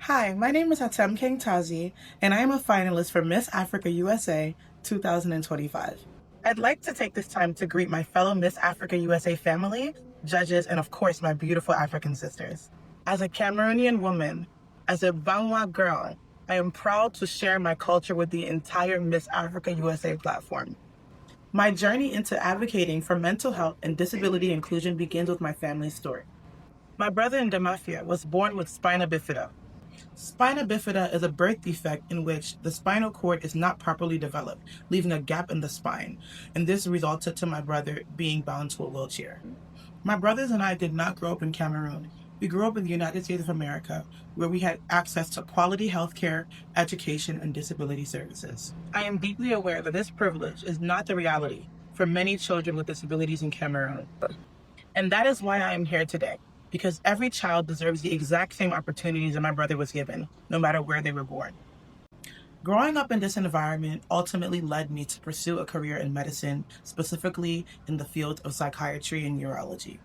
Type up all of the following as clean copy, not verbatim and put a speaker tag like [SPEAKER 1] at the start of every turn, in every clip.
[SPEAKER 1] Hi, my name is Atemkeng Tazi, and I am a finalist for Miss Africa USA 2025. I'd like to take this time to greet my fellow Miss Africa USA family, judges, and of course, my beautiful African sisters. As a Cameroonian woman, as a Bangwa girl, I am proud to share my culture with the entire Miss Africa USA platform. My journey into advocating for mental health and disability inclusion begins with my family story. My brother in the mafia was born with spina bifida. Spina bifida is a birth defect in which the spinal cord is not properly developed, leaving a gap in the spine, and this resulted to my brother being bound to a wheelchair. My brothers and I did not grow up in Cameroon. We grew up in the United States of America, where we had access to quality healthcare, education, and disability services. I am deeply aware that this privilege is not the reality for many children with disabilities in Cameroon. And that is why I am here today, because every child deserves the exact same opportunities that my brother was given, no matter where they were born. Growing up in this environment ultimately led me to pursue a career in medicine, specifically in the field of psychiatry and neurology.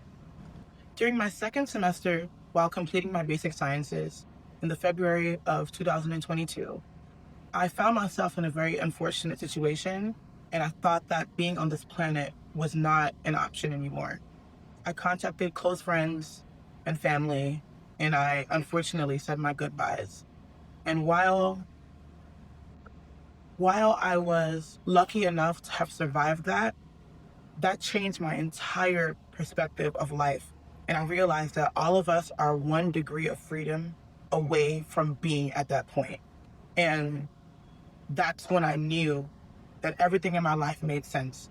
[SPEAKER 1] During my second semester, while completing my basic sciences in the February of 2022, I found myself in a very unfortunate situation, and I thought that being on this planet was not an option anymore. I contacted close friends and family, and I unfortunately said my goodbyes. And while I was lucky enough to have survived that, that changed my entire perspective of life. And I realized that all of us are one degree of freedom away from being at that point. And that's when I knew that everything in my life made sense,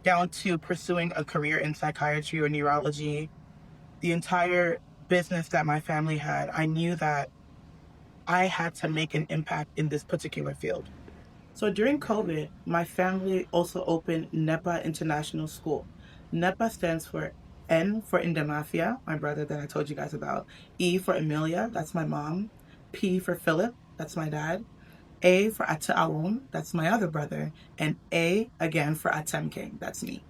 [SPEAKER 1] down to pursuing a career in psychiatry or neurology. The entire business that my family had, I knew that I had to make an impact in this particular field. So during COVID, my family also opened NEPAA International School. NEPAA stands for N for Indemafia, my brother that I told you guys about. E for Emilia, that's my mom. P for Philip, that's my dad. A for Ataawon, that's my other brother. And A again for Atemkeng, that's me.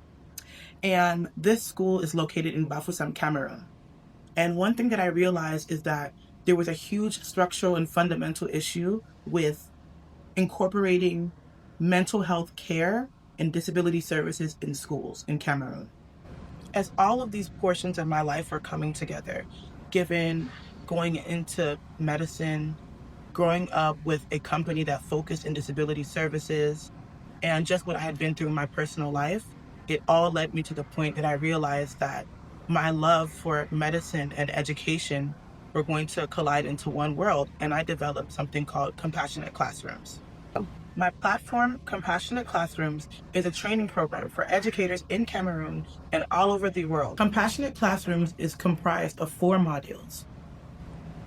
[SPEAKER 1] And this school is located in Bafoussam, Cameroon. And one thing that I realized is that there was a huge structural and fundamental issue with incorporating mental health care and disability services in schools in Cameroon. As all of these portions of my life were coming together, given going into medicine, growing up with a company that focused in disability services, and just what I had been through in my personal life, it all led me to the point that I realized that my love for medicine and education were going to collide into one world, and I developed something called Compassionate Classrooms. My platform, Compassionate Classrooms, is a training program for educators in Cameroon and all over the world. Compassionate Classrooms is comprised of 4 modules.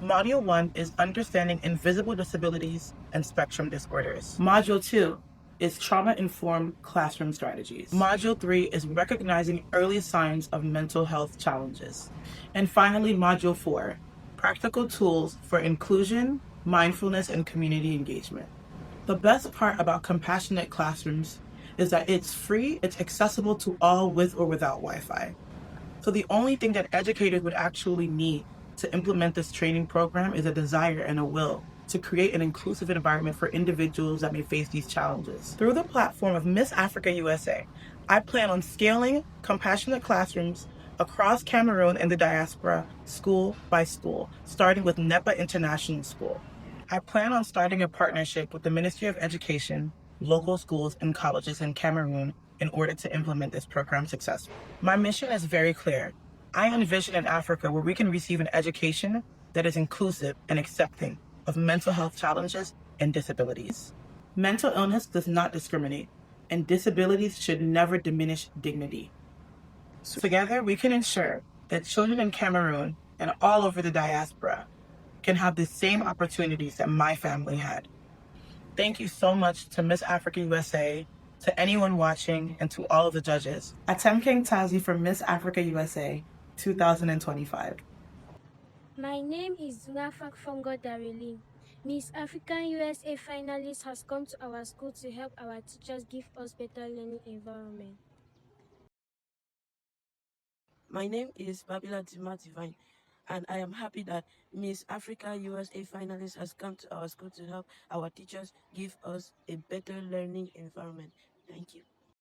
[SPEAKER 1] Module 1 is Understanding Invisible Disabilities and Spectrum Disorders. Module 2 is Trauma-Informed Classroom Strategies. Module 3 is Recognizing Early Signs of Mental Health Challenges. And finally, Module 4, Practical Tools for Inclusion, Mindfulness, and Community Engagement. The best part about Compassionate Classrooms is that it's free, it's accessible to all with or without Wi-Fi. So the only thing that educators would actually need to implement this training program is a desire and a will to create an inclusive environment for individuals that may face these challenges. Through the platform of Miss Africa USA, I plan on scaling Compassionate Classrooms across Cameroon and the diaspora, school by school, starting with NEPAA International School. I plan on starting a partnership with the Ministry of Education, local schools, and colleges in Cameroon in order to implement this program successfully. My mission is very clear. I envision an Africa where we can receive an education that is inclusive and accepting of mental health challenges and disabilities. Mental illness does not discriminate, and disabilities should never diminish dignity. So together, we can ensure that children in Cameroon and all over the diaspora can have the same opportunities that my family had. Thank you so much to Miss Africa USA, to anyone watching, and to all of the judges. Atemkeng Tazi for Miss Africa USA 2025.
[SPEAKER 2] My name is Zunafak Fongo Darelin. Miss African USA finalist has come to our school to help our teachers give us better learning environment.
[SPEAKER 3] My name is Babila Dima Divine. And I am happy that Miss Africa USA finalist has come to our school to help our teachers give us a better learning environment. Thank you.